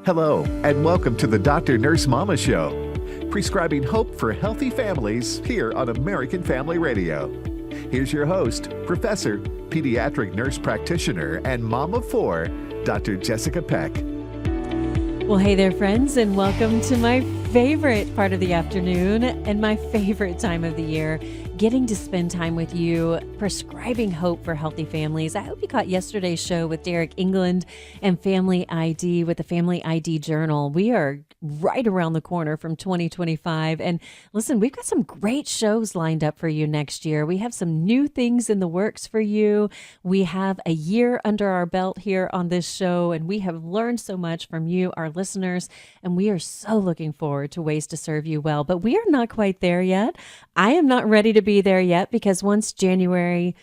Hello, and welcome to the Dr. Nurse Mama Show, prescribing hope for healthy families here on American Family Radio. Here's your host, Professor, Pediatric Nurse Practitioner, and Mom of Four, Dr. Jessica Peck. Well, hey there, friends, and welcome to my favorite part of the afternoon and my favorite time of the year, getting to spend time with you, prescribing hope for healthy families. I hope you caught yesterday's show with Derek England and Family ID with the Family ID Journal. We are right around the corner from 2025. And listen, we've got some great shows lined up for you next year. We have some new things in the works for you. We have a year under our belt here on this show, and we have learned so much from you, our listeners, and we are so looking forward to ways to serve you well. But we are not quite there yet. I am not ready to be there yet because once January,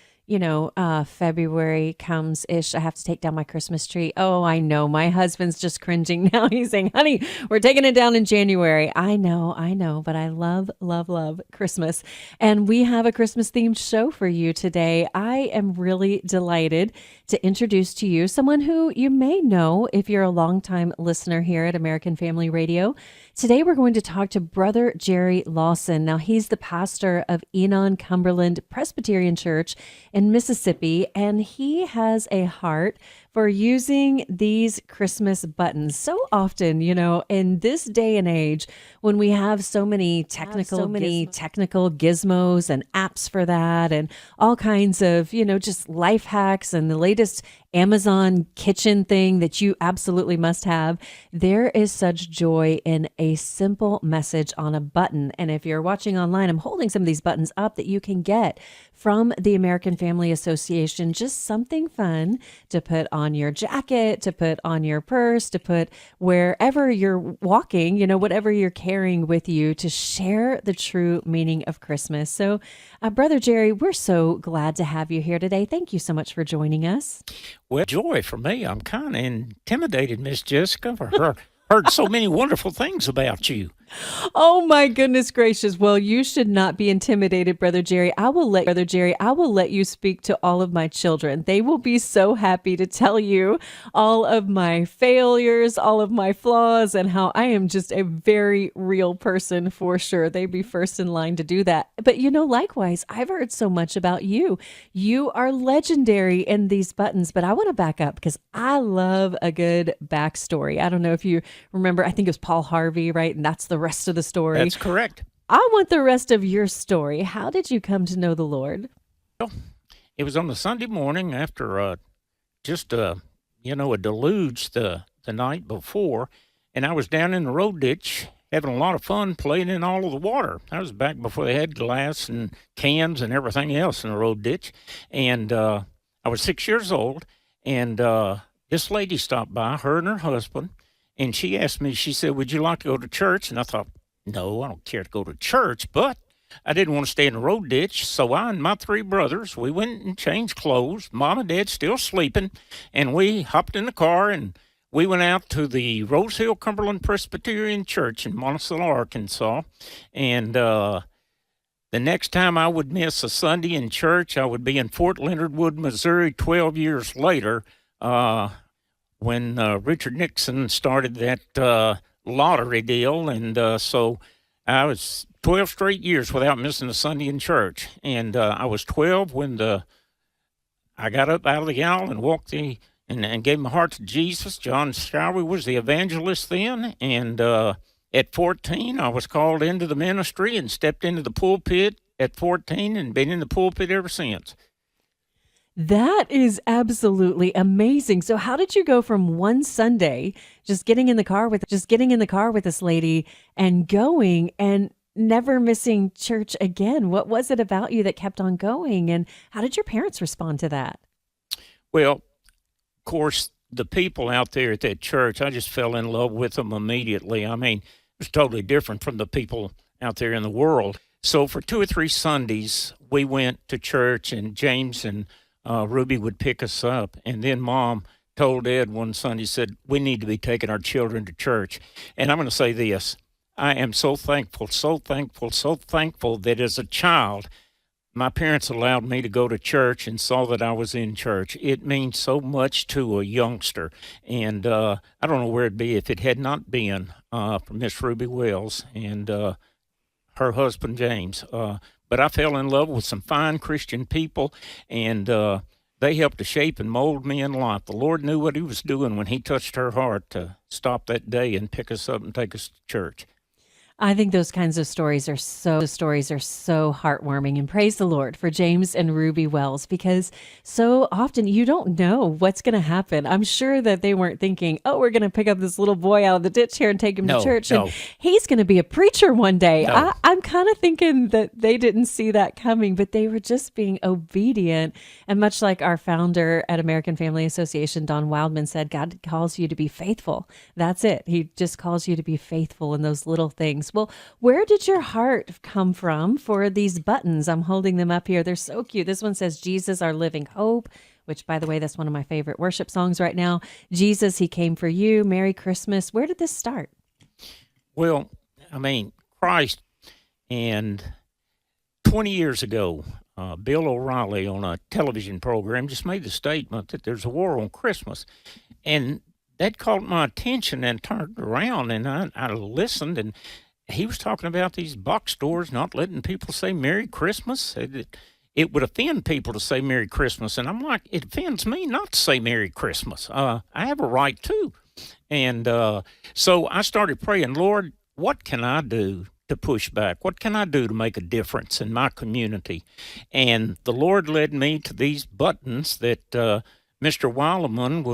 February comes-ish, I have to take down my Christmas tree. Oh, I know. My husband's just cringing now. He's saying, honey, we're taking it down in January. I know, but I love, love, love Christmas. And we have a Christmas-themed show for you today. I am really delighted to introduce to you someone who you may know if you're a longtime listener here at American Family Radio. Today, we're going to talk to Brother Jerry Lawson. Now, he's the pastor of Enon Cumberland Presbyterian Church in Mississippi, and he has a heart for using these Christmas buttons. So often, in this day and age, when we have so many technical gizmos and apps for that, and all kinds of, just life hacks and the latest Amazon kitchen thing that you absolutely must have, there is such joy in a simple message on a button. And if you're watching online, I'm holding some of these buttons up that you can get from the American Family Association. Just something fun to put on your jacket, to put on your purse, to put wherever you're walking, whatever you're carrying with you, to share the true meaning of Christmas. So, Brother Jerry, we're so glad to have you here today. Thank you so much for joining us. Well, joy for me. I'm kind of intimidated, Miss Jessica. Heard so many wonderful things about you. Oh my goodness gracious. Well, you should not be intimidated, Brother Jerry. I will let you speak to all of my children. They will be so happy to tell you all of my failures, all of my flaws, and how I am just a very real person for sure. They'd be first in line to do that. But likewise, I've heard so much about you. You are legendary in these buttons, but I want to back up because I love a good backstory. I don't know if you remember, I think it was Paul Harvey, right? And that's the rest of the story. That's correct. I want the rest of your story. How did you come to know the Lord? Well, it was on a Sunday morning after a deluge the night before, and I was down in the road ditch having a lot of fun playing in all of the water. I was back before they had glass and cans and everything else in the road ditch, and I was 6 years old, and this lady stopped by, her and her husband, and she asked me, she said, would you like to go to church? And I thought, no, I don't care to go to church, but I didn't want to stay in the road ditch. So I and my three brothers, we went and changed clothes. Mom and Dad still sleeping. And we hopped in the car and we went out to the Rose Hill Cumberland Presbyterian Church in Monticello, Arkansas. And the next time I would miss a Sunday in church, I would be in Fort Leonard Wood, Missouri 12 years later, when Richard Nixon started that lottery deal. And so I was 12 straight years without missing a Sunday in church. And I was 12 when I got up out of the aisle and walked and gave my heart to Jesus. John Showery was the evangelist then. And at 14, I was called into the ministry and stepped into the pulpit at 14 and been in the pulpit ever since. That is absolutely amazing. So how did you go from one Sunday just getting in the car with this lady and going and never missing church again? What was it about you that kept on going, and how did your parents respond to that? Well, of course, the people out there at that church, I just fell in love with them immediately. I mean, it was totally different from the people out there in the world. So for 2 or 3 Sundays, we went to church, and James and Ruby would pick us up. And then Mom told Ed one Sunday, said, we need to be taking our children to church. And I'm going to say this. I am so thankful that as a child, my parents allowed me to go to church and saw that I was in church. It means so much to a youngster. And I don't know where it'd be if it had not been for Miss Ruby Wells and her husband, James. But I fell in love with some fine Christian people, and they helped to shape and mold me in life. The Lord knew what he was doing when he touched her heart to stop that day and pick us up and take us to church. I think those kinds of stories are so heartwarming, and praise the Lord for James and Ruby Wells, because so often you don't know what's going to happen. I'm sure that they weren't thinking, oh, we're going to pick up this little boy out of the ditch here and take him to church and he's going to be a preacher one day. No. I'm kind of thinking that they didn't see that coming, but they were just being obedient. And much like our founder at American Family Association, Don Wildman, said, God calls you to be faithful. That's it. He just calls you to be faithful in those little things. Well, where did your heart come from for these buttons? I'm holding them up here. They're so cute. This one says, Jesus, our living hope, which, by the way, that's one of my favorite worship songs right now. Jesus, he came for you. Merry Christmas. Where did this start? Well, I mean, Christ, and 20 years ago, Bill O'Reilly on a television program just made the statement that there's a war on Christmas. And that caught my attention and turned around, and I listened, and he was talking about these box stores not letting people say Merry Christmas. It would offend people to say Merry Christmas. And I'm like, it offends me not to say Merry Christmas. I have a right to. And so I started praying, Lord, what can I do to push back? What can I do to make a difference in my community? And the Lord led me to these buttons that Mr. Weileman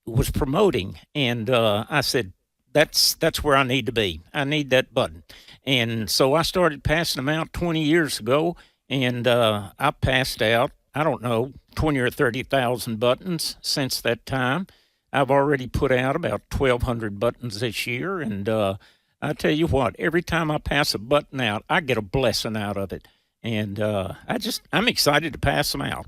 was promoting. And I said, that's where I need to be. I need that button. And so I started passing them out 20 years ago, and I passed out, I don't know, 20 or 30,000 buttons since that time. I've already put out about 1,200 buttons this year, and I tell you what, every time I pass a button out, I get a blessing out of it. And I'm excited to pass them out.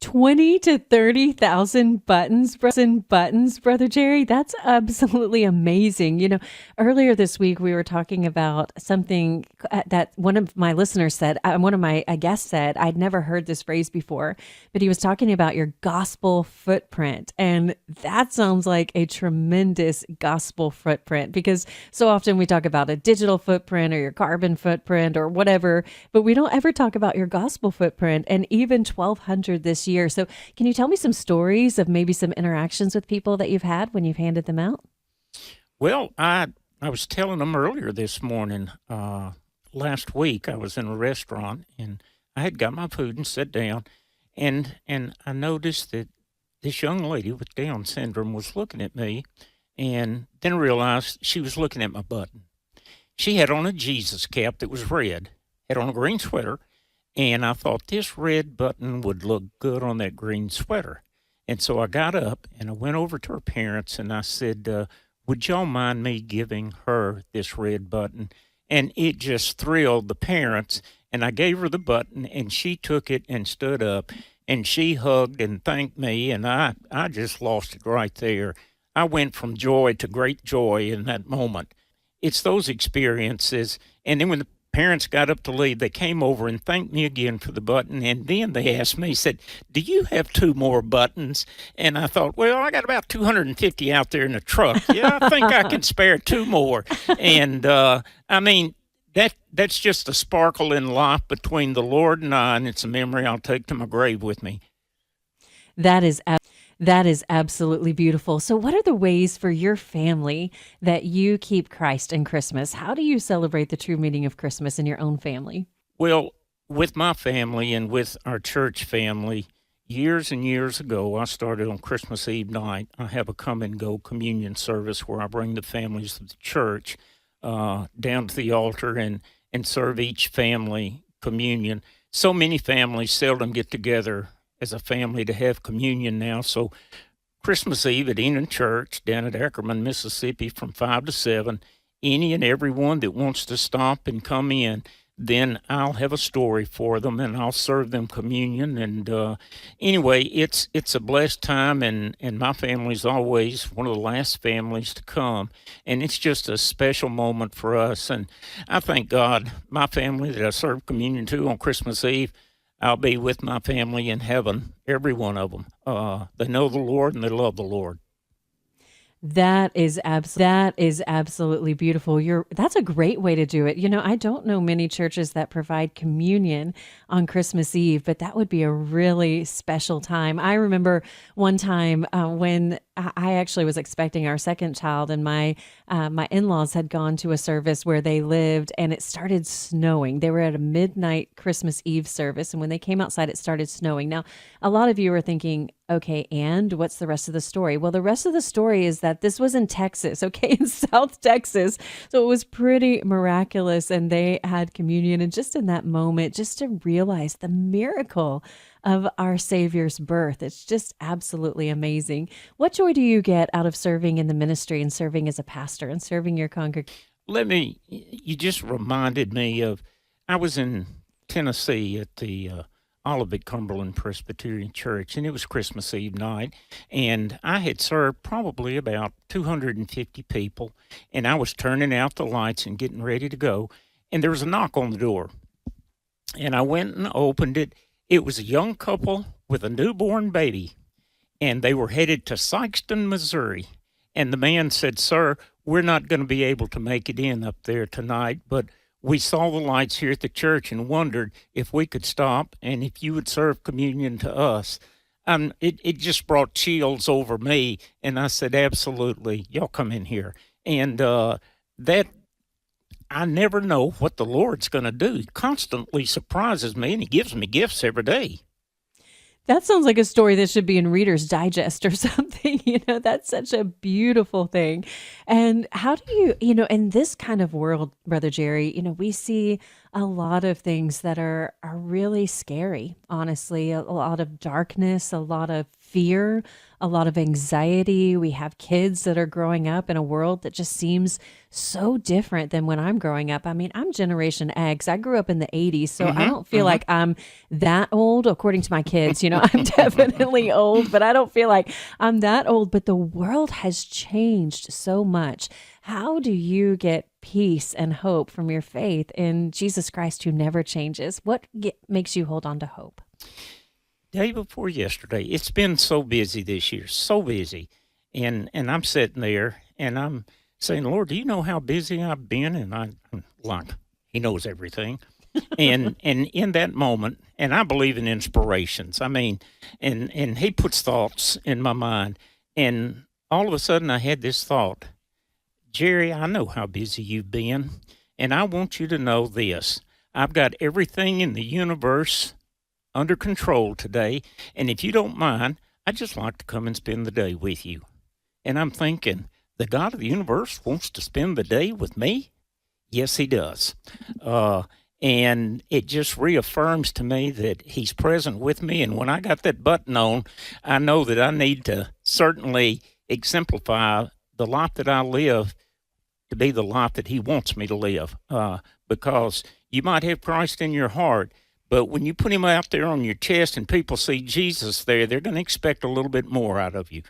20 to 30,000 buttons, Brother Jerry. That's absolutely amazing. You know, earlier this week, we were talking about something that one of my listeners said, one of my guests said, I'd never heard this phrase before, but he was talking about your gospel footprint. And that sounds like a tremendous gospel footprint, because so often we talk about a digital footprint or your carbon footprint or whatever, but we don't ever talk about your gospel footprint, and even 1,200 this year. So can you tell me some stories of maybe some interactions with people that you've had when you've handed them out? Well, I was telling them earlier this morning, last week I was in a restaurant and I had got my food and sat down, and I noticed that this young lady with Down syndrome was looking at me, and then realized she was looking at my button. She had on a Jesus cap that was red, had on a green sweater, and I thought this red button would look good on that green sweater. And so I got up and I went over to her parents and I said, would y'all mind me giving her this red button? And it just thrilled the parents. And I gave her the button and she took it and stood up and she hugged and thanked me. And I just lost it right there. I went from joy to great joy in that moment. It's those experiences. And then when the parents got up to leave, they came over and thanked me again for the button, and then they asked me, said, do you have 2 more buttons? And I thought, well, I got about 250 out there in the truck. Yeah, I think I can spare 2 more. And I mean, that's just a sparkle in life between the Lord and I, and it's a memory I'll take to my grave with me. That is absolutely beautiful. So what are the ways for your family that you keep Christ in Christmas? How do you celebrate the true meaning of Christmas in your own family? Well, with my family and with our church family, years and years ago, I started on Christmas Eve night. I have a come and go communion service where I bring the families of the church down to the altar and serve each family communion. So many families seldom get together as a family to have communion now. So Christmas Eve at Enon Church down at Ackerman, Mississippi from 5 to 7, any and everyone that wants to stop and come in, then I'll have a story for them and I'll serve them communion. And anyway, it's a blessed time, and my family's always one of the last families to come. And it's just a special moment for us. And I thank God, my family that I serve communion to on Christmas Eve, I'll be with my family in heaven, every one of them. They know the Lord and they love the Lord. That is absolutely beautiful. That's a great way to do it. I don't know many churches that provide communion on Christmas Eve, but that would be a really special time. I remember one time when I actually was expecting our second child, and my in-laws had gone to a service where they lived, and it started snowing. They were at a midnight Christmas Eve service, and when they came outside, it started snowing. Now, a lot of you are thinking, okay, and what's the rest of the story? Well, the rest of the story is that this was in Texas, okay, in South Texas. So it was pretty miraculous, and they had communion. And just in that moment, just to realize the miracle of our Savior's birth, it's just absolutely amazing. What joy do you get out of serving in the ministry and serving as a pastor and serving your congregation? You just reminded me of, I was in Tennessee at the Olivet Cumberland Presbyterian Church, and it was Christmas Eve night, and I had served probably about 250 people, and I was turning out the lights and getting ready to go, and there was a knock on the door, and I went and opened it. It was a young couple with a newborn baby, and they were headed to Sikeston, Missouri, and the man said, "Sir, we're not going to be able to make it in up there tonight, but we saw the lights here at the church and wondered if we could stop and if you would serve communion to us." It just brought chills over me, and I said, "Absolutely, y'all come in here." And that, I never know what the Lord's going to do. He constantly surprises me, and He gives me gifts every day. That sounds like a story that should be in Reader's Digest or something. That's such a beautiful thing. And how do you, in this kind of world, Brother Jerry, we see a lot of things that are really scary, honestly, a lot of darkness, a lot of fear, a lot of anxiety. We have kids that are growing up in a world that just seems so different than when I'm growing up. I mean, I'm Generation X. I grew up in the 80s, so I don't feel like I'm that old, according to my kids. I'm definitely old, but I don't feel like I'm that old. But the world has changed so much. How do you get peace and hope from your faith in Jesus Christ, who never changes? What makes you hold on to hope? Day before yesterday, it's been so busy this year, so busy. And I'm sitting there and I'm saying, "Lord, do you know how busy I've been?" And I'm like, He knows everything. and in that moment, and I believe in inspirations. I mean, and He puts thoughts in my mind. And all of a sudden I had this thought, "Jerry, I know how busy you've been, and I want you to know this. I've got everything in the universe under control today, and if you don't mind, I'd just like to come and spend the day with you." And I'm thinking, the God of the universe wants to spend the day with me? Yes, He does. And it just reaffirms to me that He's present with me, and when I got that button on, I know that I need to certainly exemplify the life that I live to be the life that He wants me to live, because you might have Christ in your heart, but when you put Him out there on your chest and people see Jesus there, they're going to expect a little bit more out of you.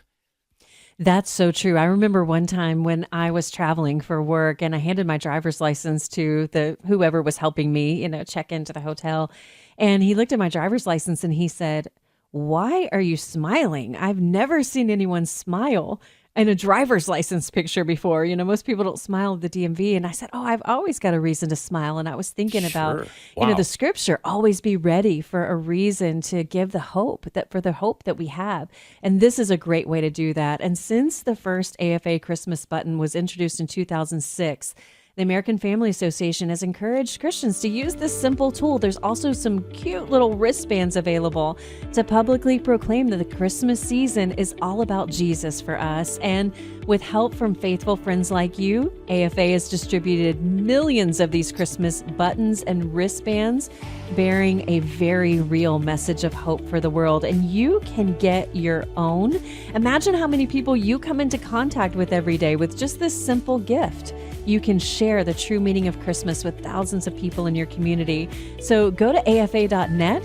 That's so true. I remember one time when I was traveling for work and I handed my driver's license to whoever was helping me, check into the hotel. And he looked at my driver's license and he said, "Why are you smiling? I've never seen anyone smile in a driver's license picture before. Most people don't smile at the DMV." And I said, "Oh, I've always got a reason to smile." And I was thinking about, Wow. the scripture, always be ready for a reason to give the hope that we have. And this is a great way to do that. And since the first AFA Christmas button was introduced in 2006, the American Family Association has encouraged Christians to use this simple tool. There's also some cute little wristbands available to publicly proclaim that the Christmas season is all about Jesus for us. And with help from faithful friends like you, AFA has distributed millions of these Christmas buttons and wristbands, bearing a very real message of hope for the world. And you can get your own. Imagine how many people you come into contact with every day with just this simple gift. you can share the true meaning of Christmas with thousands of people in your community. So go to afa.net,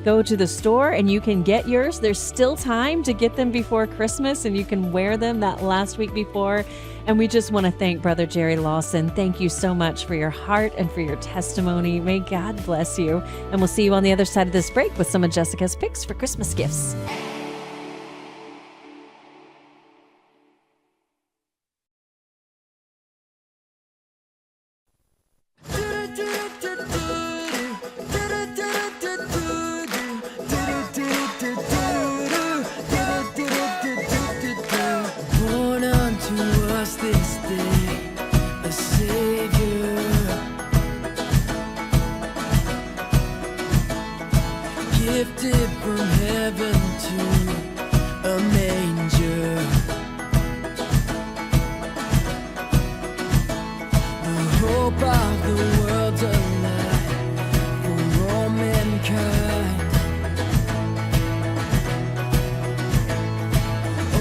go to the store, and you can get yours. There's still time to get them before Christmas, and you can wear them that last week before. And we just want to thank Brother Jerry Lawson. Thank you so much for your heart and for your testimony. May God bless you. And we'll see you on the other side of this break with some of Jessica's picks for Christmas gifts. Gifted from heaven to a manger. The hope of the world's alive for all mankind.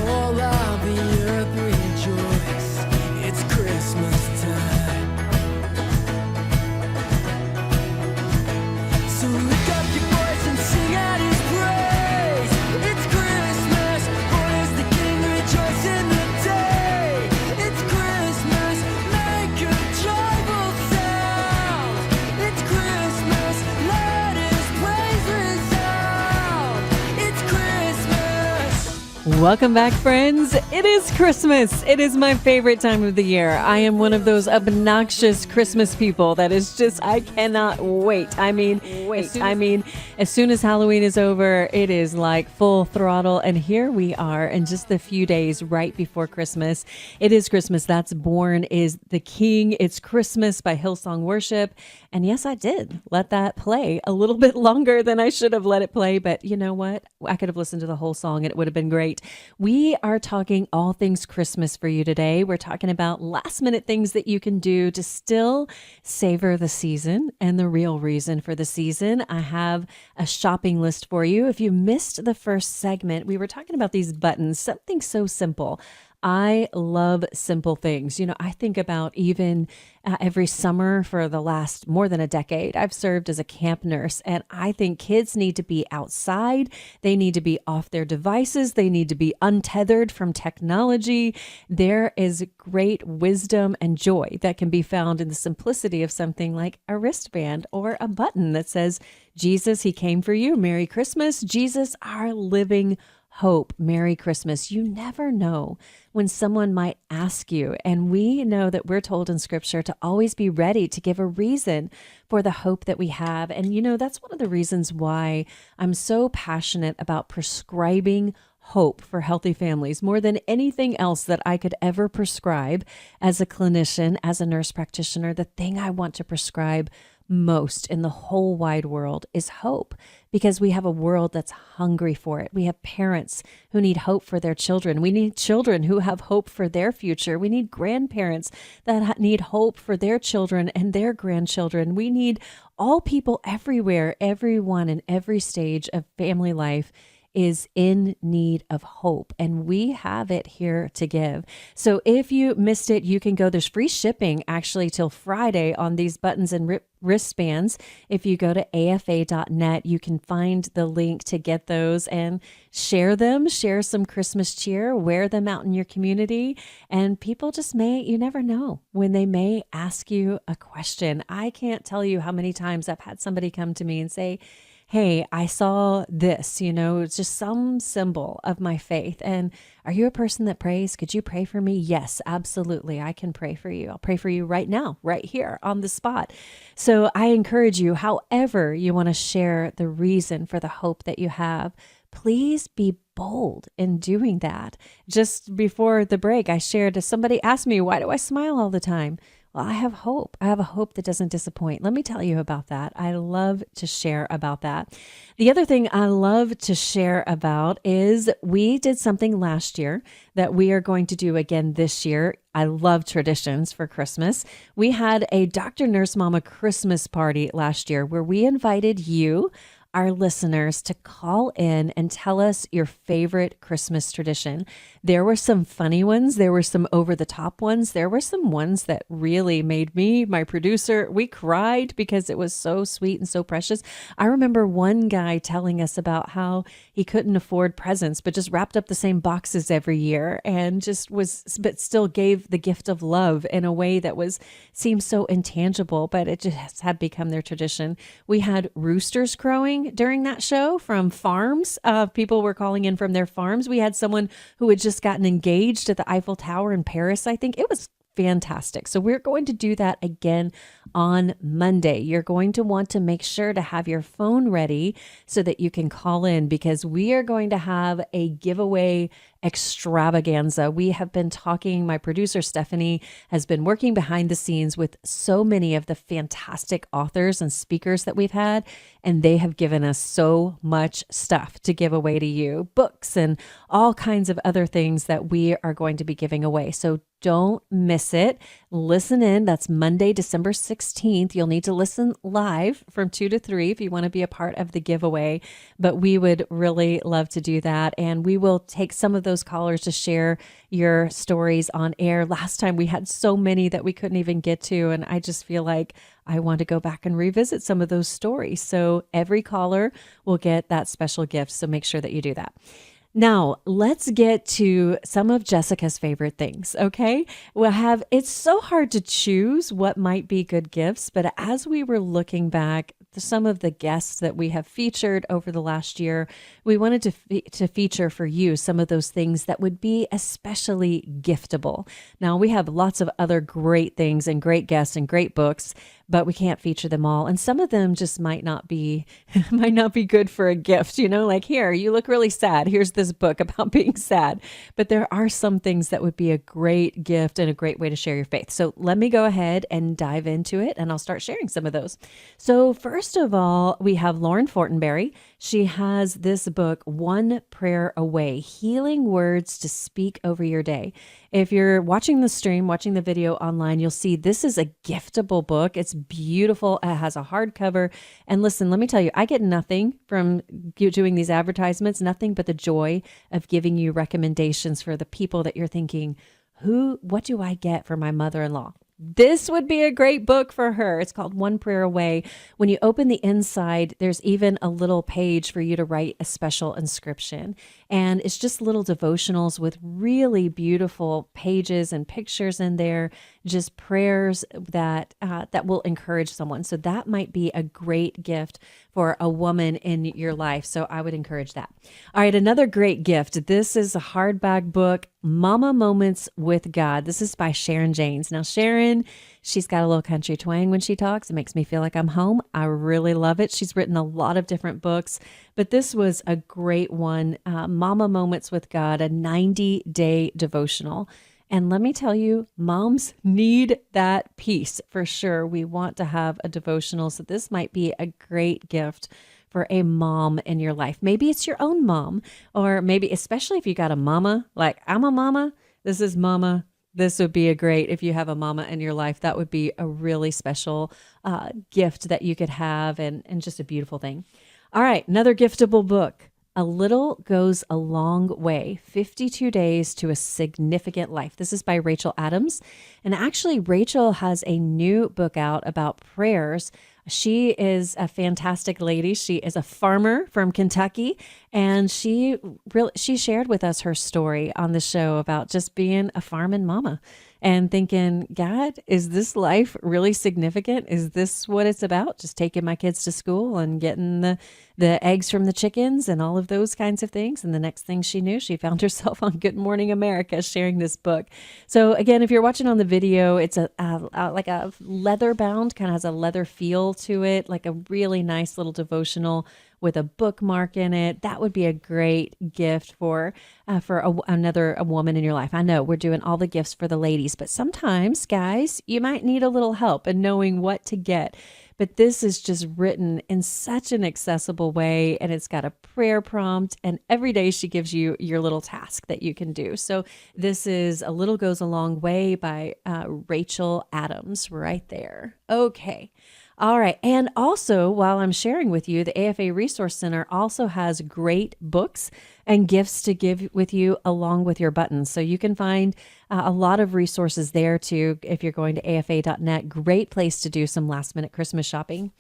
All of the earth rejoice, it's Christmas time. So lift up your voice and sing out his praise. It's Christmas, boys, the King rejoice in the day. It's Christmas, make a joyful sound. It's Christmas, let his praise resound. It's Christmas. Welcome back, friends. It is Christmas. It is my favorite time of the year. I am one of those obnoxious Christmas people that is just, I cannot wait. As soon as Halloween is over, it is like full throttle. And here we are in just a few days right before Christmas. It is Christmas. That's Born is the King. It's Christmas by Hillsong Worship. And yes, I did let that play a little bit longer than I should have let it play. But you know what? I could have listened to the whole song and it would have been great. We are talking all things Christmas for you today. We're talking about last minute things that you can do to still savor the season and the real reason for the season. I have a shopping list for you. If you missed the first segment, we were talking about these buttons, something so simple. I love simple things. You know, I think about even every summer for the last more than a decade, I've served as a camp nurse, and I think kids need to be outside. They need to be off their devices. They need to be untethered from technology. There is great wisdom and joy that can be found in the simplicity of something like a wristband or a button that says, Jesus, he came for you. Merry Christmas. Jesus, our living hope. Merry Christmas. You never know when someone might ask you. And we know that we're told in Scripture to always be ready to give a reason for the hope that we have. And, you know, that's one of the reasons why I'm so passionate about prescribing hope for healthy families more than anything else that I could ever prescribe as a clinician, as a nurse practitioner. The thing I want to prescribe most in the whole wide world is hope, because we have a world that's hungry for it. We have parents who need hope for their children. We need children who have hope for their future. We need grandparents that need hope for their children and their grandchildren. We need all people everywhere, everyone in every stage of family life is in need of hope, and we have it here to give. So if you missed it, you can go. There's free shipping actually till Friday on these buttons and wristbands. If you go to afa.net, you can find the link to get those and share them, share some Christmas cheer, wear them out in your community. And people just you never know when they may ask you a question. I can't tell you how many times I've had somebody come to me and say, hey, I saw this, it's just some symbol of my faith. And are you a person that prays? Could you pray for me? Yes, absolutely. I can pray for you. I'll pray for you right now, right here on the spot. So I encourage you, however you want to share the reason for the hope that you have, please be bold in doing that. Just before the break, I shared, somebody asked me, why do I smile all the time? Well, I have hope. I have a hope that doesn't disappoint. Let me tell you about that. I love to share about that. The other thing I love to share about is we did something last year that we are going to do again this year. I love traditions for Christmas. We had a Dr. Nurse Mama Christmas party last year where we invited you, our listeners to call in and tell us your favorite Christmas tradition. There were some funny ones. There were some over the top ones. There were some ones that really made me, my producer, we cried because it was so sweet and so precious. I remember one guy telling us about how he couldn't afford presents, but just wrapped up the same boxes every year and just but still gave the gift of love in a way that seemed so intangible, but it just had become their tradition. We had roosters crowing during that show from farms. People were calling in from their farms. We had someone who had just gotten engaged at the Eiffel Tower in Paris, I think. It was fantastic. So we're going to do that again on Monday. You're going to want to make sure to have your phone ready so that you can call in, because we are going to have a giveaway extravaganza. We have been talking, my producer Stephanie has been working behind the scenes with so many of the fantastic authors and speakers that we've had, and they have given us so much stuff to give away to you, books and all kinds of other things that we are going to be giving away. So don't miss it. Listen in. That's Monday, December 16th. You'll need to listen live from 2 to 3 if you want to be a part of the giveaway. But we would really love to do that. And we will take some of those callers to share your stories on air. Last time we had so many that we couldn't even get to. And I just feel like I want to go back and revisit some of those stories. So every caller will get that special gift. So make sure that you do that. Now, let's get to some of Jessica's favorite things, okay? It's so hard to choose what might be good gifts, but as we were looking back, some of the guests that we have featured over the last year, we wanted to feature for you some of those things that would be especially giftable. Now, we have lots of other great things and great guests and great books, but we can't feature them all. And some of them just might not be good for a gift, like, here, you look really sad. Here's this book about being sad. But there are some things that would be a great gift and a great way to share your faith. So let me go ahead and dive into it, and I'll start sharing some of those. So first of all, we have Lauren Fortenberry. She has this book, One Prayer Away, Healing Words to Speak Over Your Day. If you're watching the stream, watching the video online, you'll see this is a giftable book. It's beautiful. It has a hardcover. And listen, let me tell you, I get nothing from doing these advertisements, nothing but the joy of giving you recommendations for the people that you're thinking, what do I get for my mother-in-law? This would be a great book for her. It's called One Prayer Away. When you open the inside, there's even a little page for you to write a special inscription. And it's just little devotionals with really beautiful pages and pictures in there, just prayers that will encourage someone. So that might be a great gift for a woman in your life. So I would encourage that. All right, another great gift. This is a hardback book, Mama Moments with God. This is by Sharon Janes. Now, Sharon, she's got a little country twang when she talks. It makes me feel like I'm home. I really love it. She's written a lot of different books, but this was a great one, Mama Moments with God, a 90-day devotional. And let me tell you, moms need that peace for sure. We want to have a devotional. So this might be a great gift for a mom in your life. Maybe it's your own mom, or maybe especially if you got a mama, like I'm a mama, this is mama. This would be a great, if you have a mama in your life, that would be a really special gift that you could have, and just a beautiful thing. All right, another giftable book. A Little Goes a Long Way, 52 Days to a Significant Life. This is by Rachel Adams. And actually, Rachel has a new book out about prayers. She is a fantastic lady. She is a farmer from Kentucky, and she shared with us her story on the show about just being a farming mama and thinking, God, is this life really significant? Is this what it's about? Just taking my kids to school and getting the eggs from the chickens and all of those kinds of things. And the next thing she knew, she found herself on Good Morning America sharing this book. So again, if you're watching on the video, it's like a leather bound, kind of has a leather feel to it, like a really nice little devotional with a bookmark in it. That would be a great gift for a woman in your life. I know we're doing all the gifts for the ladies, but sometimes, guys, you might need a little help in knowing what to get. But this is just written in such an accessible way, and it's got a prayer prompt, and every day she gives you your little task that you can do. So this is A Little Goes a Long Way by Rachel Adams right there. Okay. All right. And also, while I'm sharing with you, the AFA Resource Center also has great books and gifts to give with you along with your buttons. So you can find a lot of resources there too if you're going to afa.net. Great place to do some last minute Christmas shopping.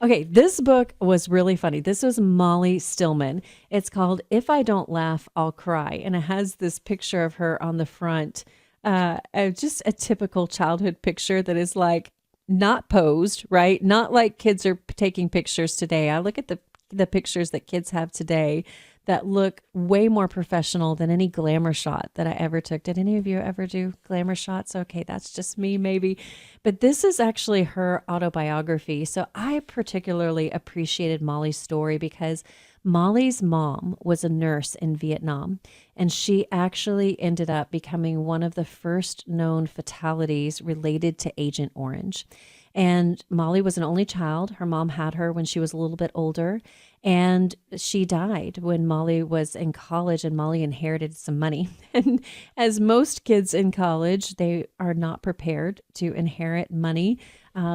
Okay, this book was really funny. This was Molly Stillman. It's called If I Don't Laugh, I'll Cry. And it has this picture of her on the front, just a typical childhood picture that is like not posed, right? Not like kids are taking pictures today. I look at the pictures that kids have today that look way more professional than any glamour shot that I ever took. Did any of you ever do glamour shots? Okay, that's just me maybe. But this is actually her autobiography. So I particularly appreciated Molly's story because Molly's mom was a nurse in Vietnam, and she actually ended up becoming one of the first known fatalities related to Agent Orange. And Molly was an only child. Her mom had her when she was a little bit older, and she died when Molly was in college, and Molly inherited some money. And as most kids in college, they are not prepared to inherit money.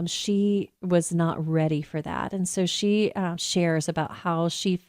She was not ready for that. And so she shares about how she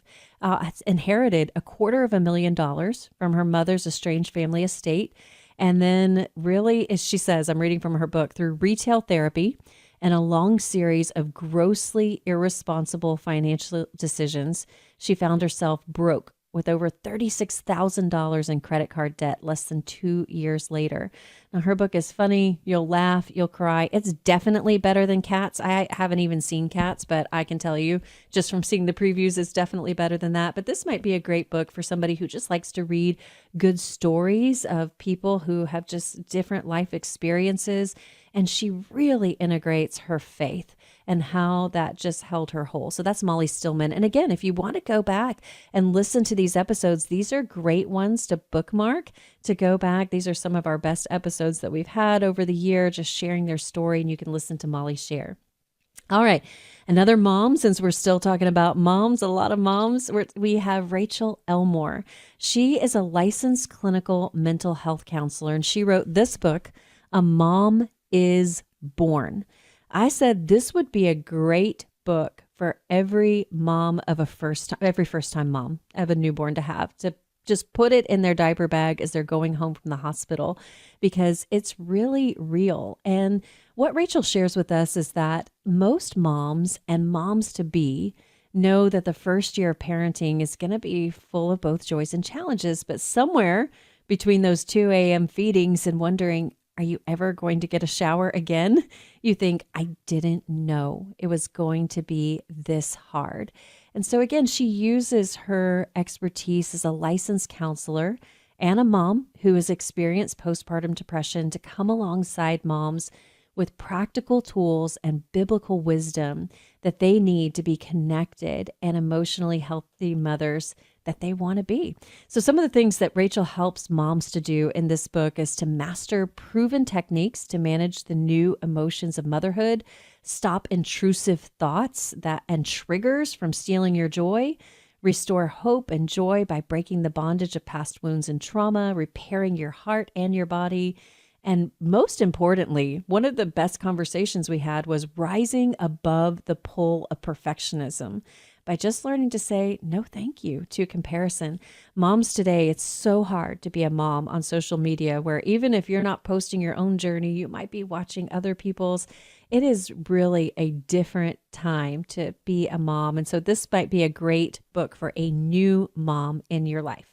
inherited $250,000 from her mother's estranged family estate. And then really, as she says, I'm reading from her book, through retail therapy and a long series of grossly irresponsible financial decisions, she found herself broke with over $36,000 in credit card debt less than 2 years later. Now, her book is funny. You'll laugh, you'll cry. It's definitely better than Cats. I haven't even seen Cats, but I can tell you just from seeing the previews, it's definitely better than that. But this might be a great book for somebody who just likes to read good stories of people who have just different life experiences. And she really integrates her faith and how that just held her whole. So that's Molly Stillman. And again, if you want to go back and listen to these episodes, these are great ones to bookmark, to go back. These are some of our best episodes that we've had over the year, just sharing their story, and you can listen to Molly share. All right. Another mom, since we're still talking about moms, a lot of moms, we have Rachel Elmore. She is a licensed clinical mental health counselor, and she wrote this book, A Mom is Born. I said this would be a great book for every mom of every first-time mom of a newborn to just put it in their diaper bag as they're going home from the hospital, because it's really real. And what Rachel shares with us is that most moms and moms-to-be know that the first year of parenting is going to be full of both joys and challenges, but somewhere between those 2 a.m. feedings and wondering, are you ever going to get a shower again? You think, I didn't know it was going to be this hard. And so again, she uses her expertise as a licensed counselor and a mom who has experienced postpartum depression to come alongside moms with practical tools and biblical wisdom that they need to be connected and emotionally healthy mothers that they want to be. So some of the things that Rachel helps moms to do in this book is to master proven techniques to manage the new emotions of motherhood, stop intrusive thoughts and triggers from stealing your joy, restore hope and joy by breaking the bondage of past wounds and trauma, repairing your heart and your body. And most importantly, one of the best conversations we had was rising above the pull of perfectionism by just learning to say no thank you to comparison. Moms today, it's so hard to be a mom on social media, where even if you're not posting your own journey, you might be watching other people's. It is really a different time to be a mom. And so this might be a great book for a new mom in your life.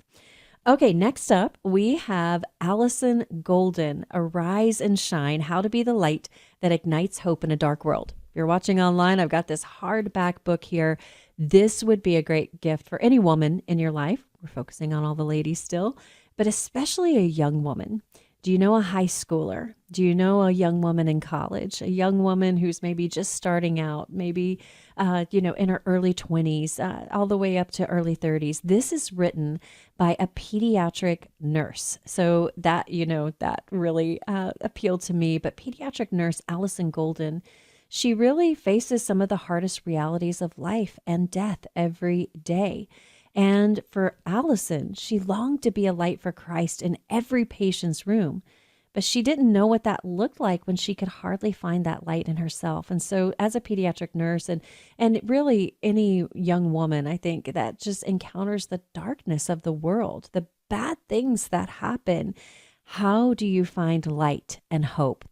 Okay, next up, we have Allison Golden, Arise and Shine, How to Be the Light That Ignites Hope in a Dark World. If you're watching online, I've got this hardback book here. This would be a great gift for any woman in your life. We're focusing on all the ladies still, but especially a young woman. Do you know a high schooler? Do you know a young woman in college? A young woman who's maybe just starting out, maybe, in her early 20s, all the way up to early 30s. This is written by a pediatric nurse. So that really appealed to me. But pediatric nurse Allison Golden, she really faces some of the hardest realities of life and death every day. And for Allison, she longed to be a light for Christ in every patient's room. but she didn't know what that looked like when she could hardly find that light in herself. And so as a pediatric nurse and really any young woman, I think that just encounters the darkness of the world, the bad things that happen, how do you find light and hope?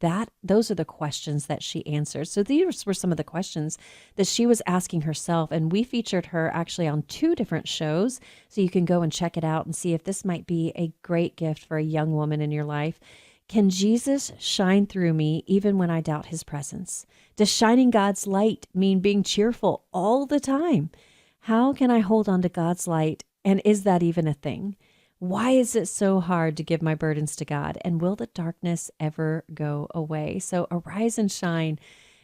Those are the questions that she answered. So these were some of the questions that she was asking herself. And we featured her actually on 2 different shows. So you can go and check it out and see if this might be a great gift for a young woman in your life. Can Jesus shine through me even when I doubt his presence? Does shining God's light mean being cheerful all the time? How can I hold on to God's light? And is that even a thing? Why is it so hard to give my burdens to God? And will the darkness ever go away? So arise and shine.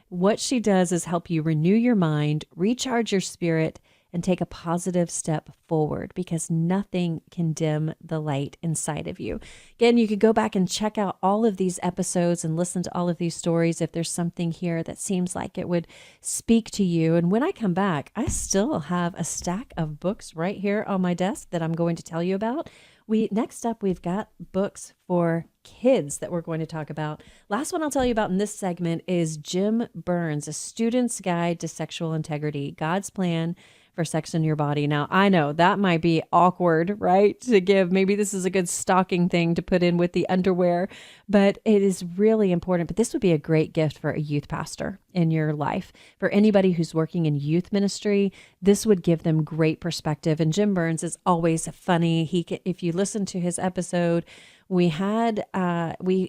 What she does is help you renew your mind, recharge your spirit, and take a positive step forward, because nothing can dim the light inside of you. Again, you could go back and check out all of these episodes and listen to all of these stories if there's something here that seems like it would speak to you. And when I come back, I still have a stack of books right here on my desk that I'm going to tell you about. Next up, we've got books for kids that we're going to talk about. Last one I'll tell you about in this segment is Jim Burns, A Student's Guide to Sexual Integrity, God's Plan for Sex in Your Body. Now, I know that might be awkward, right? To give, maybe this is a good stocking thing to put in with the underwear, but it is really important. But this would be a great gift for a youth pastor in your life. For anybody who's working in youth ministry, this would give them great perspective. And Jim Burns is always funny. If you listen to his episode, we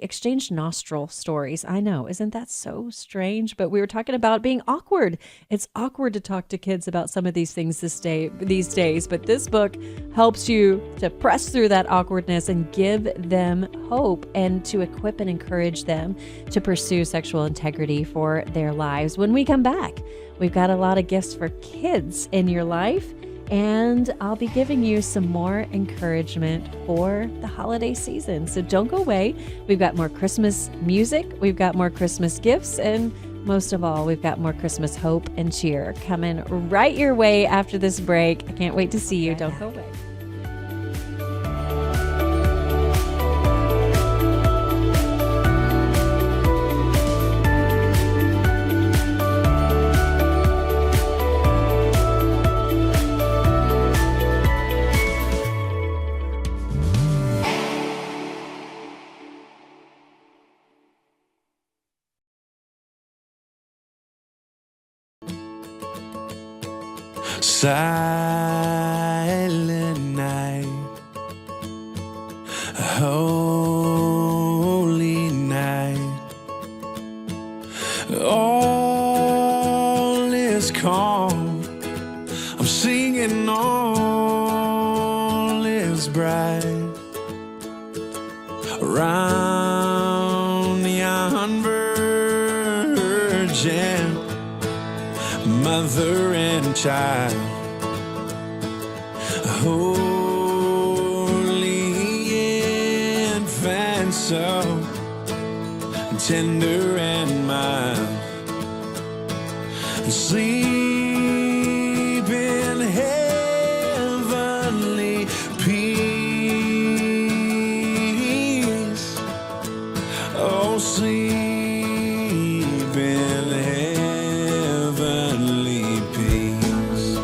exchanged nostril stories. I know, isn't that so strange? But we were talking about being awkward. It's awkward to talk to kids about some of these things these days. But this book helps you to press through that awkwardness and give them hope, and to equip and encourage them to pursue sexual integrity for their lives. When we come back, we've got a lot of gifts for kids in your life. And I'll be giving you some more encouragement for the holiday season. So don't go away. We've got more Christmas music. We've got more Christmas gifts. And most of all, we've got more Christmas hope and cheer coming right your way after this break. I can't wait to see you. Don't go away. Silent night, holy night, all is calm. I'm singing, all is bright. Around yon virgin, mother and child, holy infant, so tender and mild, sleep in heavenly peace. Oh, sleep in heavenly peace.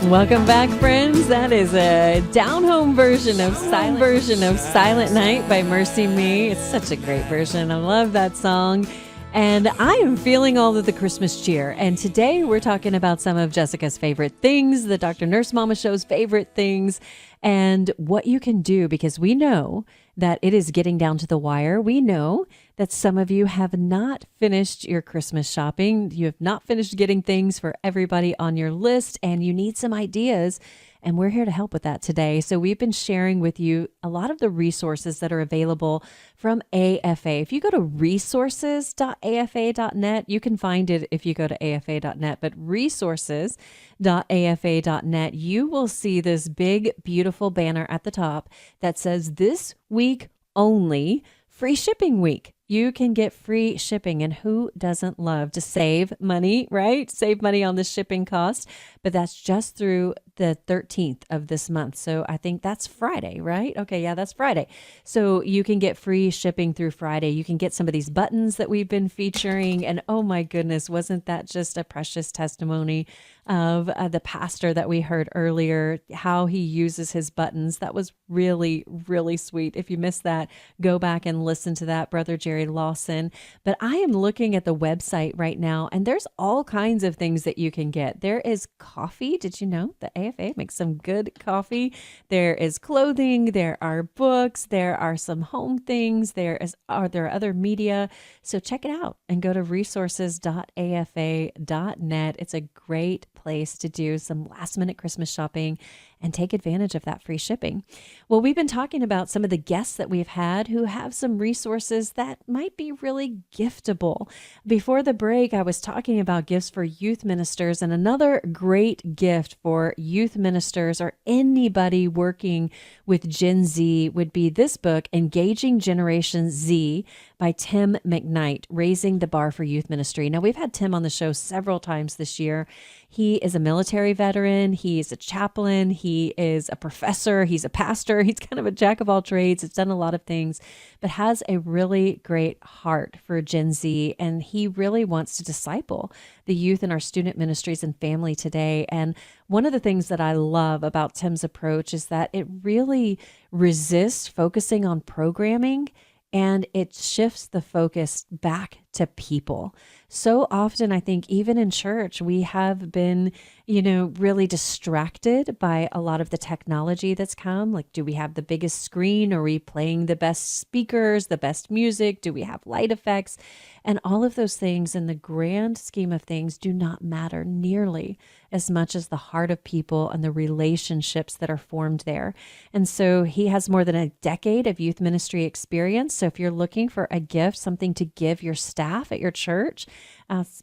Welcome back, friends. That is a down-home version of Silent Night by Mercy Me. It's such a great version. I love that song. And I am feeling all of the Christmas cheer. And today we're talking about some of Jessica's favorite things, the Dr. Nurse Mama Show's favorite things, and what you can do, because we know that it is getting down to the wire. We know that some of you have not finished your Christmas shopping. You have not finished getting things for everybody on your list, and you need some ideas. And we're here to help with that today. So we've been sharing with you a lot of the resources that are available from AFA. If you go to resources.afa.net, you can find it if you go to afa.net, but resources.afa.net, you will see this big, beautiful banner at the top that says this week only, free shipping week. you can get free shipping. And who doesn't love to save money, right? Save money on the shipping cost. But that's just through the 13th of this month. So I think that's Friday, right? Okay, yeah, that's Friday. So you can get free shipping through Friday. You can get some of these buttons that we've been featuring. And oh my goodness, wasn't that just a precious testimony of the pastor that we heard earlier, how he uses his buttons? That was really, really sweet. If you missed that, go back and listen to that, Brother Jerry Lawson. But I am looking at the website right now, and there's all kinds of things that you can get. There is coffee. Did you know the AFA makes some good coffee? There is clothing. There are books. There are some home things. There are other media. So check it out and go to resources.afa.net. It's a great place to do some last minute Christmas shopping and take advantage of that free shipping. Well, we've been talking about some of the guests that we've had who have some resources that might be really giftable. Before the break, I was talking about gifts for youth ministers, and another great gift for youth ministers or anybody working with Gen Z would be this book, Engaging Generation Z by Tim McKnight, Raising the Bar for Youth Ministry. Now, we've had Tim on the show several times this year. He is a military veteran. He's a chaplain. He is a professor. He's a pastor. He's kind of a jack of all trades. He's done a lot of things, but has a really great heart for Gen Z. And he really wants to disciple the youth in our student ministries and family today. And one of the things that I love about Tim's approach is that it really resists focusing on programming, and it shifts the focus back to people. So often, I think, even in church, we have been, really distracted by a lot of the technology that's come. Like, do we have the biggest screen? Are we playing the best speakers, the best music? Do we have light effects? And all of those things in the grand scheme of things do not matter nearly as much as the heart of people and the relationships that are formed there. And so he has more than a decade of youth ministry experience. So if you're looking for a gift, something to give your staff at your church,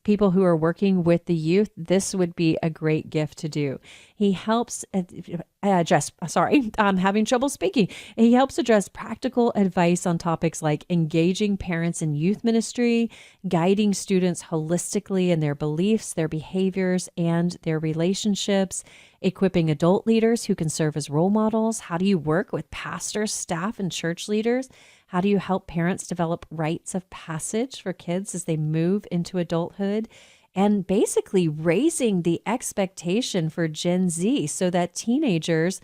people who are working with the youth, this would be a great gift to do. He helps I'm having trouble speaking. He helps address practical advice on topics like engaging parents in youth ministry, guiding students holistically in their beliefs, their behaviors, and their relationships, equipping adult leaders who can serve as role models. How do you work with pastors, staff, and church leaders? How do you help parents develop rites of passage for kids as they move into adulthood? And basically raising the expectation for Gen Z so that teenagers,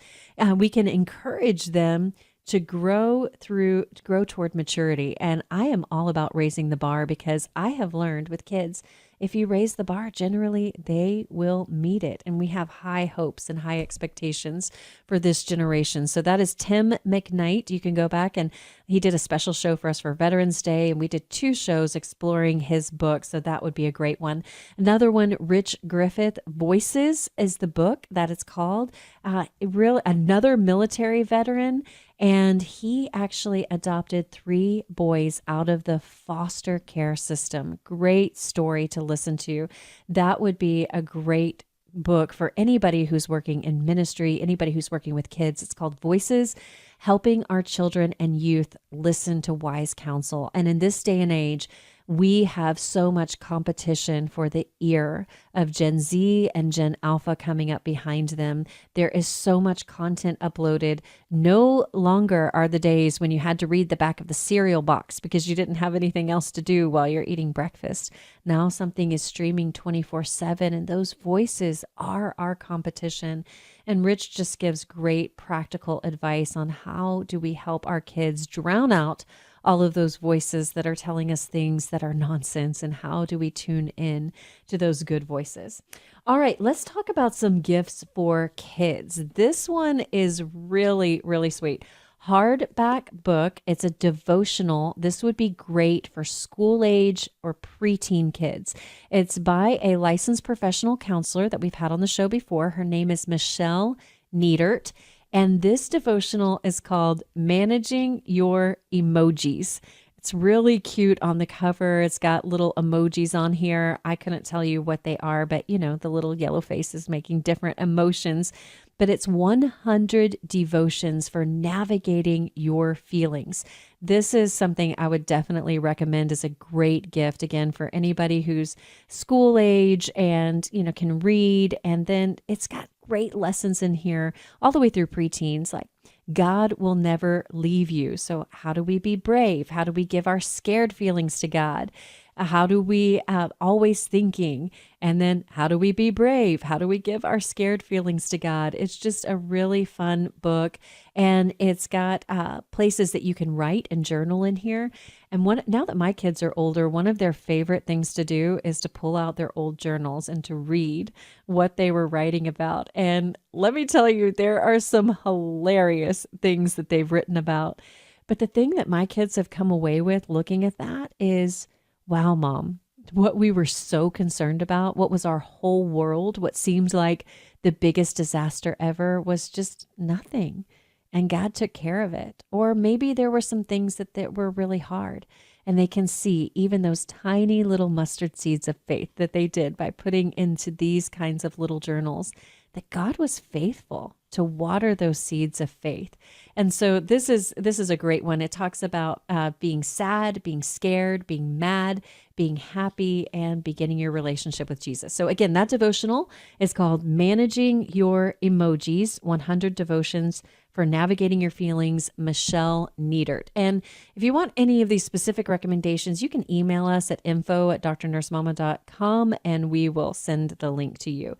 we can encourage them to grow toward maturity. And I am all about raising the bar, because I have learned with kids, if you raise the bar, generally they will meet it. And we have high hopes and high expectations for this generation. So that is Tim McKnight. You can go back, and he did a special show for us for Veterans Day, and we did 2 shows exploring his book. So that would be a great one. Another one, Rich Griffith, Voices is the book that it's called. Another military veteran. And he actually adopted 3 boys out of the foster care system. Great story to listen to. That would be a great book for anybody who's working in ministry, anybody who's working with kids. It's called Voices, Helping Our Children and Youth Listen to Wise Counsel. And in this day and age, we have so much competition for the ear of Gen Z and Gen Alpha coming up behind them. There is so much content uploaded. No longer are the days when you had to read the back of the cereal box because you didn't have anything else to do while you're eating breakfast. Now something is streaming 24/7, and those voices are our competition. And Rich just gives great practical advice on how do we help our kids drown out all of those voices that are telling us things that are nonsense, and how do we tune in to those good voices? All right, let's talk about some gifts for kids. This one is really, really sweet. Hardback book. It's a devotional. This would be great for school age or preteen kids. It's by a licensed professional counselor that we've had on the show before. Her name is Michelle Niedert. And this devotional is called Managing Your Emojis. It's really cute on the cover. It's got little emojis on here. I couldn't tell you what they are, but the little yellow faces making different emotions. But it's 100 devotions for navigating your feelings. This is something I would definitely recommend as a great gift, again, for anybody who's school age and, can read. And then it's got great lessons in here all the way through preteens, like God will never leave you. So how do we be brave? How do we give our scared feelings to God? How do we always thinking? And then how do we be brave? How do we give our scared feelings to God? It's just a really fun book. And it's got places that you can write and journal in here. And now that my kids are older, one of their favorite things to do is to pull out their old journals and to read what they were writing about. And let me tell you, there are some hilarious things that they've written about. But the thing that my kids have come away with looking at that is, wow, Mom, what we were so concerned about, what was our whole world, what seemed like the biggest disaster ever was just nothing. And God took care of it. Or maybe there were some things that were really hard. And they can see even those tiny little mustard seeds of faith that they did by putting into these kinds of little journals, that God was faithful to water those seeds of faith. And so this is a great one. It talks about being sad, being scared, being mad, being happy, and beginning your relationship with Jesus. So again, that devotional is called Managing Your Emojis, 100 Devotions for Navigating Your Feelings, Michelle Neidert. And if you want any of these specific recommendations, you can email us at info@drnursemama.com and we will send the link to you.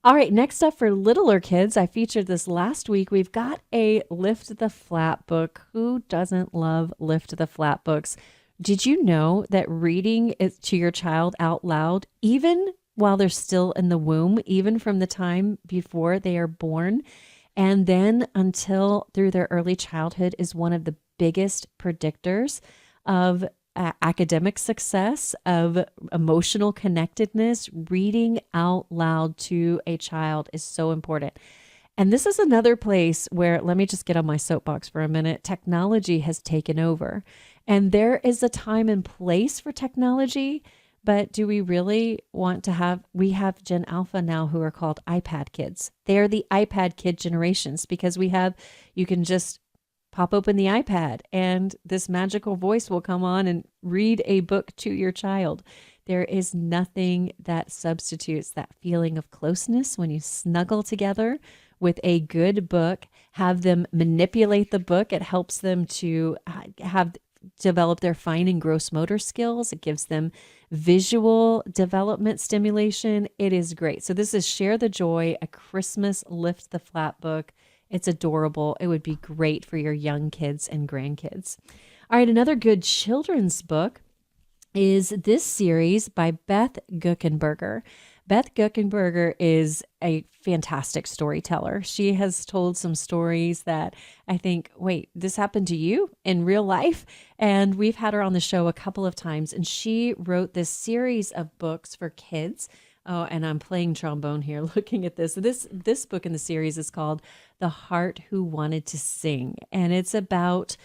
All right, next up for littler kids, I featured this last week. We've got a Lift the Flap book. Who doesn't love Lift the Flap books? Did you know that reading it to your child out loud, even while they're still in the womb, even from the time before they are born, and then until through their early childhood, is one of the biggest predictors of academic success, of emotional connectedness? Reading out loud to a child is so important. And this is another place where, let me just get on my soapbox for a minute, technology has taken over. And there is a time and place for technology, but do we really want to have, we have Gen Alpha now who are called iPad kids. They are the iPad kid generations because you can just pop open the iPad and this magical voice will come on and read a book to your child. There is nothing that substitutes that feeling of closeness when you snuggle together with a good book, have them manipulate the book. It helps them to develop their fine and gross motor skills. It gives them visual development stimulation. It is great. So this is Share the Joy, a Christmas Lift the Flap book. It's adorable. It would be great for your young kids and grandkids. All right, another good children's book is this series by Beth Guckenberger. Beth Guckenberger is a fantastic storyteller. She has told some stories that I think, wait, this happened to you in real life? And we've had her on the show a couple of times, and she wrote this series of books for kids. Oh, and I'm playing trombone here looking at this. This book in the series is called The Heart Who Wanted to Sing, and it's about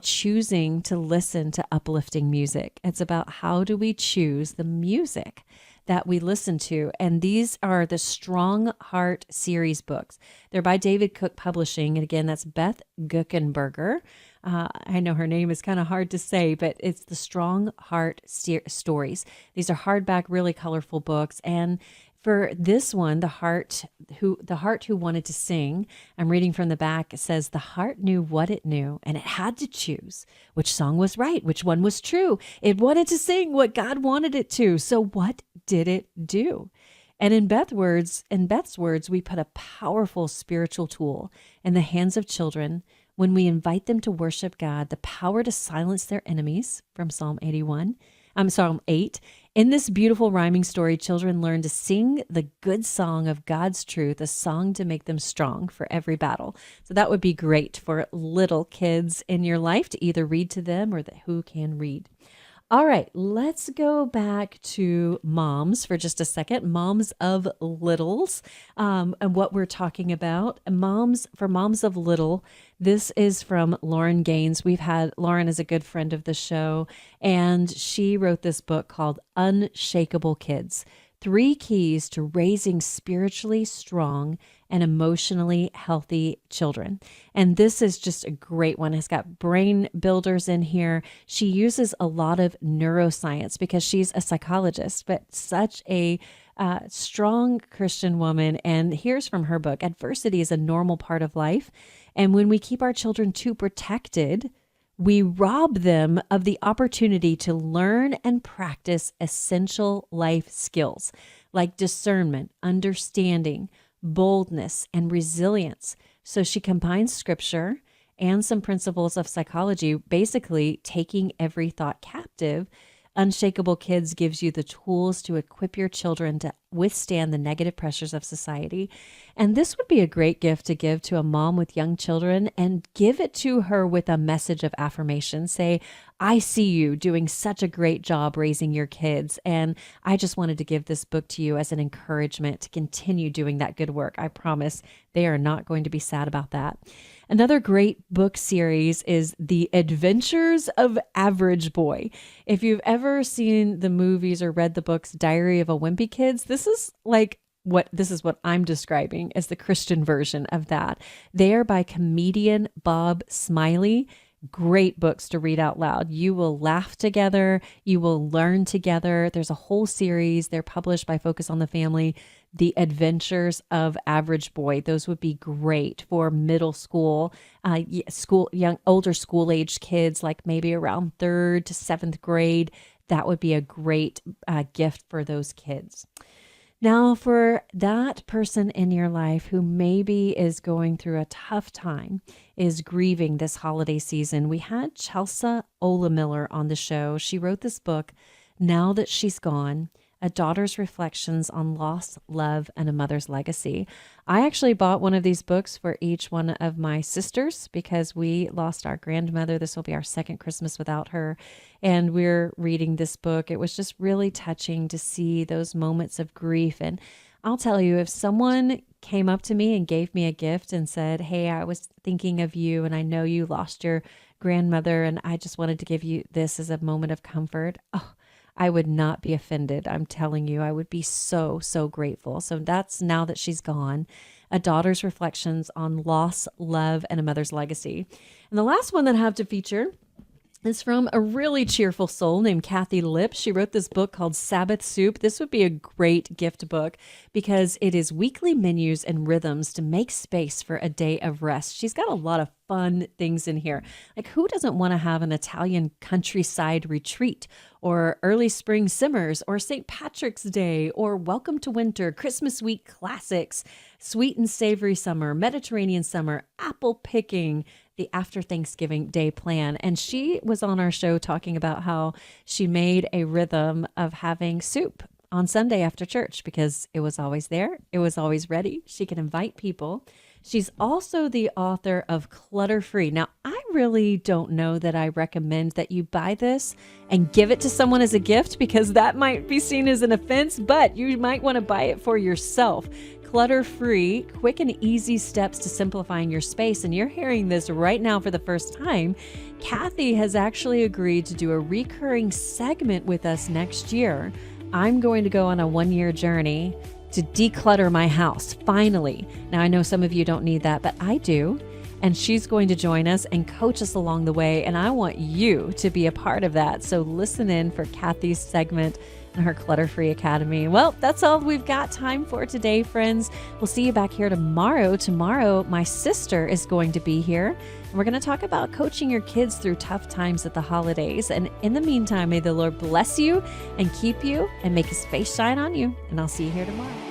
choosing to listen to uplifting music. It's about how do we choose the music that we listen to. And these are the Strong Heart series books. They're by David Cook Publishing. And again, that's Beth Guckenberger. I know her name is kind of hard to say, but it's the Strong Heart stories. These are hardback, really colorful books. And for this one, the heart who wanted to sing, I'm reading from the back. It says, the heart knew what it knew, and it had to choose which song was right, which one was true. It wanted to sing what God wanted it to. So what did it do? And in Beth's words, we put a powerful spiritual tool in the hands of children when we invite them to worship God, the power to silence their enemies from Psalm 8. In this beautiful rhyming story, children learn to sing the good song of God's truth, a song to make them strong for every battle. So that would be great for little kids in your life to either read to them or who can read. All right, let's go back to moms for just a second. Moms of littles, and what we're talking about. Moms of little. This is from Lauren Gaines. Lauren is a good friend of the show, and she wrote this book called Unshakable Kids: 3 Keys to Raising Spiritually Strong and Emotionally Healthy Children. And this is just a great one. It's got brain builders in here. She uses a lot of neuroscience because she's a psychologist, but such a strong Christian woman. And here's from her book: adversity is a normal part of life. And when we keep our children too protected, we rob them of the opportunity to learn and practice essential life skills like discernment, understanding, boldness, and resilience. So she combines scripture and some principles of psychology, basically taking every thought captive. Unshakable Kids gives you the tools to equip your children to withstand the negative pressures of society. And this would be a great gift to give to a mom with young children, and give it to her with a message of affirmation. Say, I see you doing such a great job raising your kids, and I just wanted to give this book to you as an encouragement to continue doing that good work. I promise they are not going to be sad about that. Another great book series is The Adventures of Average Boy. If you've ever seen the movies or read the books Diary of a Wimpy Kids, this is what I'm describing as the Christian version of that. They are by comedian Bob Smiley. Great books to read out loud. You will laugh together. You will learn together. There's a whole series. They're published by Focus on the Family. The Adventures of Average Boy. Those would be great for middle school, older school-aged kids, like maybe around 3rd to 7th grade. That would be a great gift for those kids. Now, for that person in your life who maybe is going through a tough time, is grieving this holiday season, we had Chelsea Olamiller on the show. She wrote this book, Now That She's Gone: A Daughter's Reflections on Loss, Love, and a Mother's Legacy. I actually bought one of these books for each one of my sisters because we lost our grandmother. This will be our 2nd Christmas without her. And we're reading this book. It was just really touching to see those moments of grief. And I'll tell you, if someone came up to me and gave me a gift and said, hey, I was thinking of you and I know you lost your grandmother and I just wanted to give you this as a moment of comfort, I would not be offended. I'm telling you, I would be so, so grateful. So that's Now That She's Gone: A Daughter's Reflections on Loss, Love, and a Mother's Legacy. And the last one that I have to feature is from a really cheerful soul named Kathy Lipp. She wrote this book called Sabbath Soup. This would be a great gift book because it is weekly menus and rhythms to make space for a day of rest. She's got a lot of fun things in here. Like, who doesn't want to have an Italian countryside retreat, or early spring simmers, or St. Patrick's Day, or Welcome to Winter, Christmas week classics, sweet and savory summer, Mediterranean summer, apple picking, the after Thanksgiving Day plan. And she was on our show talking about how she made a rhythm of having soup on Sunday after church because it was always there. It was always ready. She could invite people. She's also the author of Clutter Free. Now, I really don't know that I recommend that you buy this and give it to someone as a gift because that might be seen as an offense, but you might want to buy it for yourself. Clutter Free: Quick and Easy Steps to Simplifying Your Space. And you're hearing this right now for the first time. Kathy has actually agreed to do a recurring segment with us next year. I'm going to go on a 1-year journey to declutter my house, finally. Now, I know some of you don't need that, but I do. And she's going to join us and coach us along the way. And I want you to be a part of that. So listen in for Kathy's segment in her Clutter Free Academy. Well, that's all we've got time for today, friends. We'll see you back here tomorrow. Tomorrow, my sister is going to be here. And we're going to talk about coaching your kids through tough times at the holidays. And in the meantime, may the Lord bless you and keep you and make his face shine on you. And I'll see you here tomorrow.